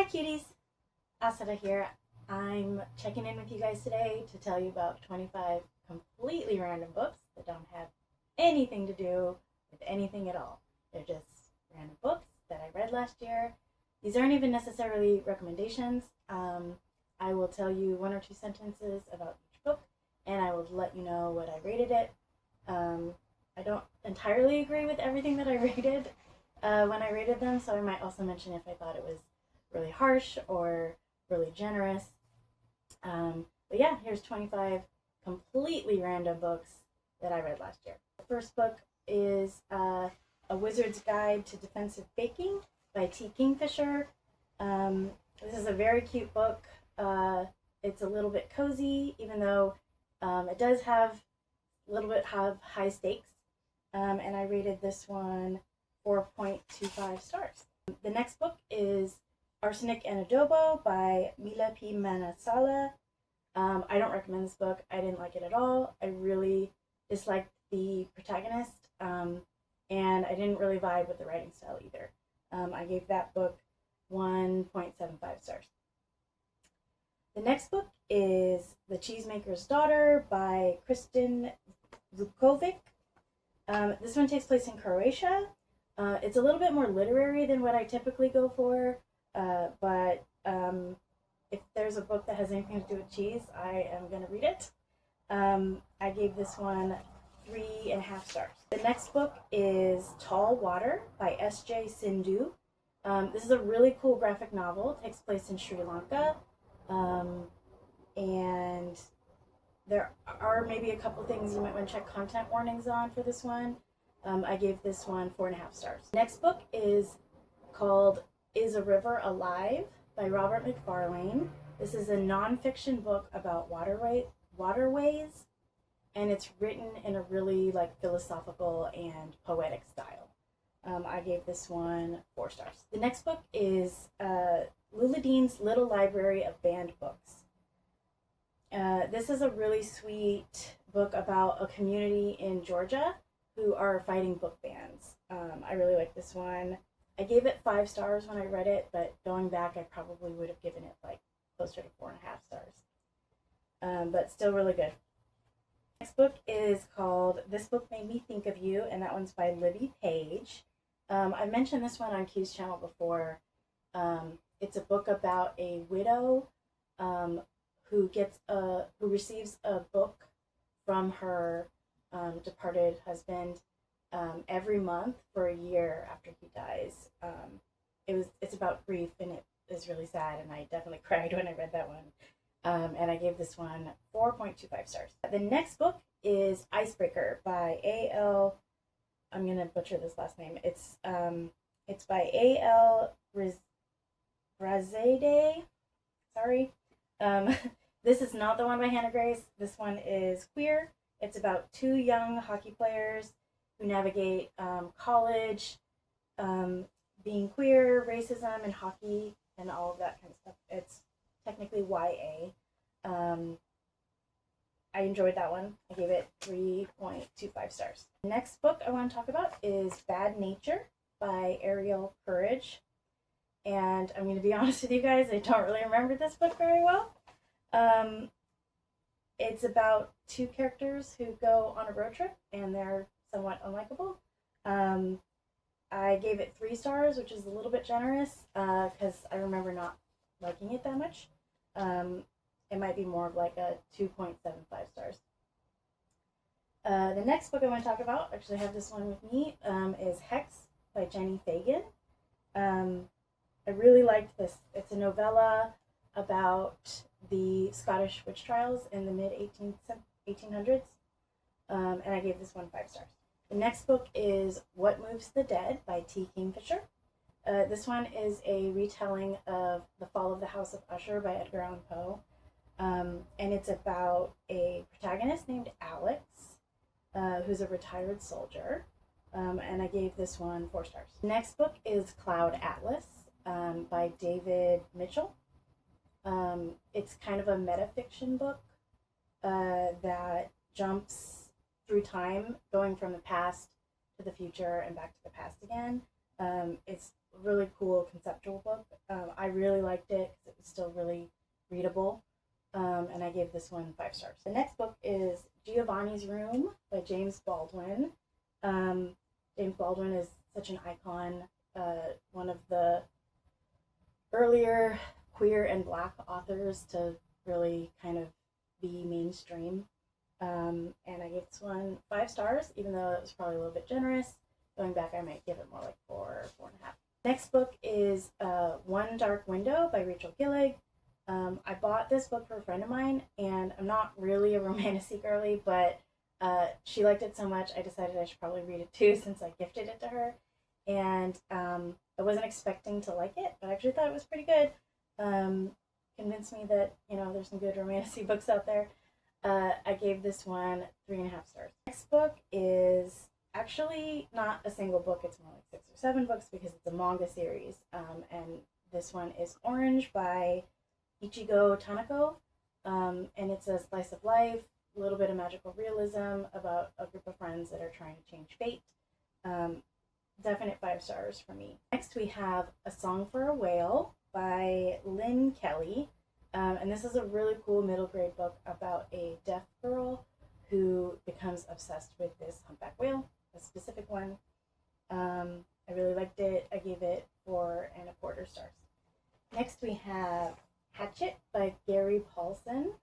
Hi cuties, Asura here. I'm checking in with you guys today to tell you about 25 completely random books that don't have anything to do with anything at all. They're just random books that I read last year. These aren't even necessarily recommendations. I will tell you one or two sentences about each book and I will let you know what I rated it. I don't entirely agree with everything that I rated when I rated them, so I might also mention if I thought it was really harsh or really generous. But yeah, here's 25 completely random books that I read last year. The first book is A Wizard's Guide to Defensive Baking by T. Kingfisher. This is a very cute book. It's a little bit cozy, even though it does have a little bit of high stakes. And I rated this one 4.25 stars. The next book is Arsenic and Adobo by Mila P. Manasala. I don't recommend this book. I didn't like it at all. I really disliked the protagonist, and I didn't really vibe with the writing style either. I gave that book 1.75 stars. The next book is The Cheesemaker's Daughter by Kristen Vukovic. This one takes place in Croatia. It's a little bit more literary than what I typically go for, but if there's a book that has anything to do with cheese, I am going to read it. I gave this one 3.5 stars. The next book is Tall Water by S.J. Sindhu. This is a really cool graphic novel. It takes place in Sri Lanka, and there are maybe a couple things you might want to check content warnings on for this one. I gave this one 4.5 stars. Next book is called Is a River Alive by Robert McFarlane. This is a nonfiction book about waterways, and it's written in a really philosophical and poetic style. I gave this one 4 stars. The next book is Lula Dean's Little Library of Banned Books. This is a really sweet book about a community in Georgia who are fighting book bans. I really like this one. I gave it 5 stars when I read it, but going back, I probably would have given it closer to 4.5 stars. But still really good. Next book is called This Book Made Me Think of You, and that one's by Libby Page. I've mentioned this one on Q's channel before. It's a book about a widow who receives a book from her departed husband every month for a year after he dies. It's about grief, and it is really sad, and I definitely cried when I read that one. And I gave this one 4.25 stars. The next book is Icebreaker by A.L. I'm gonna butcher this last name. It's by A.L. Razade. Sorry. This is not the one by Hannah Grace. This one is queer. It's about 2 young hockey players who navigate college, being queer, racism, and hockey, and all of that kind of stuff. It's technically YA. I enjoyed that one. I gave it 3.25 stars. The next book I want to talk about is Bad Nature by Ariel Courage. And I'm going to be honest with you guys, I don't really remember this book very well. It's about 2 characters who go on a road trip, and they're somewhat unlikable. I gave it 3 stars, which is a little bit generous, because I remember not liking it that much. It might be more of a 2.75 stars. The next book I want to talk about, actually I have this one with me, is Hex by Jenny Fagan. I really liked this. It's a novella about the Scottish witch trials in the mid-1800s, and I gave this one 5 stars. The next book is What Moves the Dead by T. Kingfisher. This one is a retelling of The Fall of the House of Usher by Edgar Allan Poe, and it's about a protagonist named Alex, who's a retired soldier, and I gave this one 4 stars. The next book is Cloud Atlas by David Mitchell. It's kind of a metafiction book that jumps through time, going from the past to the future and back to the past again. It's really cool conceptual book. I really liked it because it was still really readable. And I gave this one 5 stars. The next book is Giovanni's Room by James Baldwin. James Baldwin is such an icon, one of the earlier queer and Black authors to really kind of be mainstream. And I gave this one 5 stars, even though it was probably a little bit generous. Going back, I might give it more like 4, 4.5. Next book is One Dark Window by Rachel Gillig. I bought this book for a friend of mine, and I'm not really a romantic girly, but she liked it so much, I decided I should probably read it too since I gifted it to her. And I wasn't expecting to like it, but I actually thought it was pretty good. Convinced me that, there's some good romantic books out there. I gave this one 3.5 stars. Next book is actually not a single book, it's more like 6 or 7 books because it's a manga series. And this one is Orange by Ichigo Tanako. And it's a slice of life, a little bit of magical realism about a group of friends that are trying to change fate. Definite 5 stars for me. Next we have A Song for a Whale by Lynn Kelly. And this is a really cool middle grade book about a deaf girl who becomes obsessed with this humpback whale, a specific one. I really liked it. I gave it 4.25 stars. Next we have Hatchet by Gary Paulson.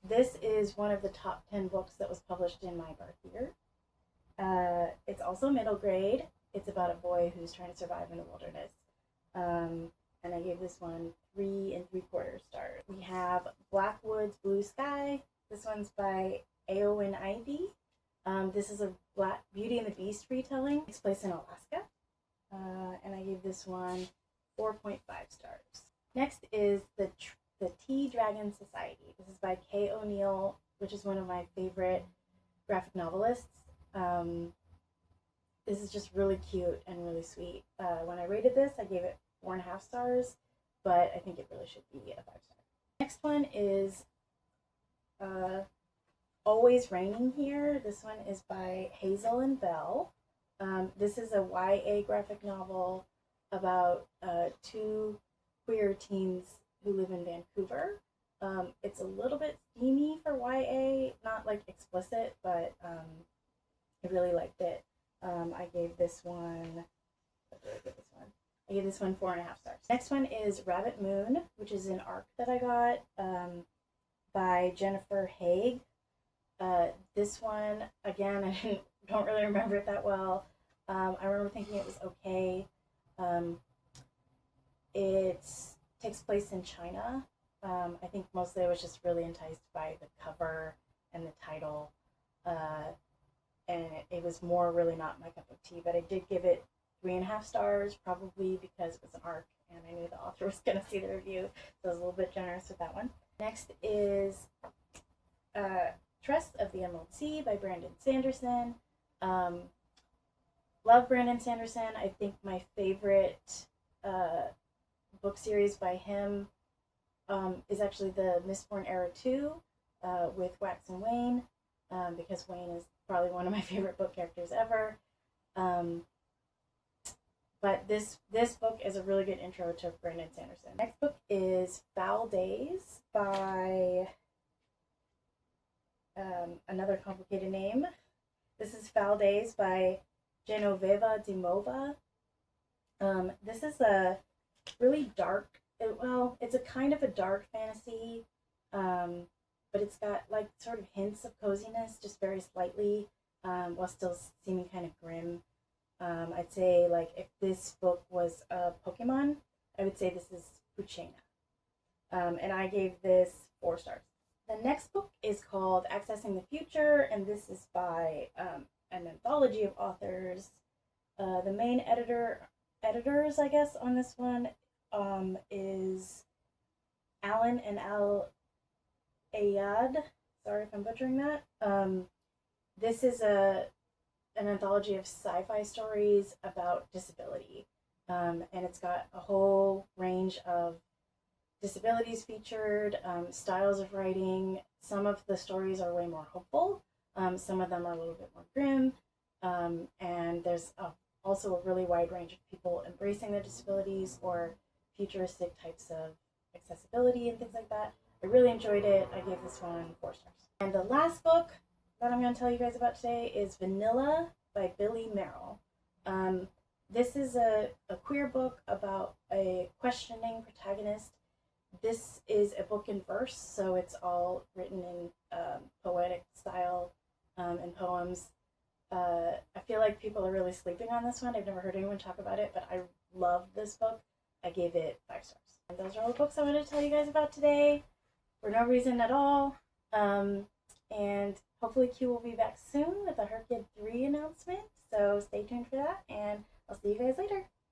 This is one of the top 10 books that was published in my birth year. It's also middle grade. It's about a boy who's trying to survive in the wilderness. And I gave this one 3.75 stars. We have Blackwood's Blue Sky. This one's by Eowyn Ivy. This is a Beauty and the Beast retelling. It takes place in Alaska. And I gave this one 4.5 stars. Next is the Tea Dragon Society. This is by Kay O'Neill, which is one of my favorite graphic novelists. This is just really cute and really sweet. When I rated this, I gave it 4.5 stars, but I think it really should be a 5-star. Next one is Always Raining Here. This one is by Hazel and Bell. This is a YA graphic novel about 2 queer teens who live in Vancouver. It's a little bit steamy for YA, not like explicit, but I really liked it. I gave this one, I gave this one 4.5 stars. Next one is Rabbit Moon, which is an arc that I got by Jennifer Haig. This one, again, I don't really remember it that well. I remember thinking it was okay. It takes place in China. I think mostly I was just really enticed by the cover and the title. And it was more really not my cup of tea, but I did give it 3.5 stars, probably because it was an arc and I knew the author was going to see the review, so I was a little bit generous with that one. Next is Trust of the Emerald Sea by Brandon Sanderson. Love Brandon Sanderson. I think my favorite book series by him is actually the Mistborn Era 2 with Wax and Wayne, because Wayne is probably one of my favorite book characters ever. But this book is a really good intro to Brandon Sanderson. Next book is Foul Days by another complicated name. This is Foul Days by Genoveva Dimova. This is a really dark, it's a kind of a dark fantasy, but it's got like sort of hints of coziness, just very slightly, while still seeming kind of grim. I'd say like if this book was a Pokemon, I would say this is Puchena. And I gave this 4 stars. The next book is called Accessing the Future, and this is by an anthology of authors. The main editors, I guess, on this one is Alan and Al Ayad. Sorry if I'm butchering that. This is an anthology of sci-fi stories about disability, and it's got a whole range of disabilities featured, styles of writing. Some of the stories are way more hopeful, some of them are a little bit more grim, and there's a also a really wide range of people embracing their disabilities or futuristic types of accessibility and things like that. I really enjoyed it. I gave this one 4 stars. And the last book that I'm going to tell you guys about today is Vanilla by Billy Merrill. This is a queer book about a questioning protagonist. This is a book in verse, so it's all written in poetic style and poems. I feel like people are really sleeping on this one. I've never heard anyone talk about it, but I love this book. I gave it 5 stars. And those are all the books I wanted to tell you guys about today for no reason at all. And hopefully Q will be back soon with a Her Kid 3 announcement. So stay tuned for that, and I'll see you guys later.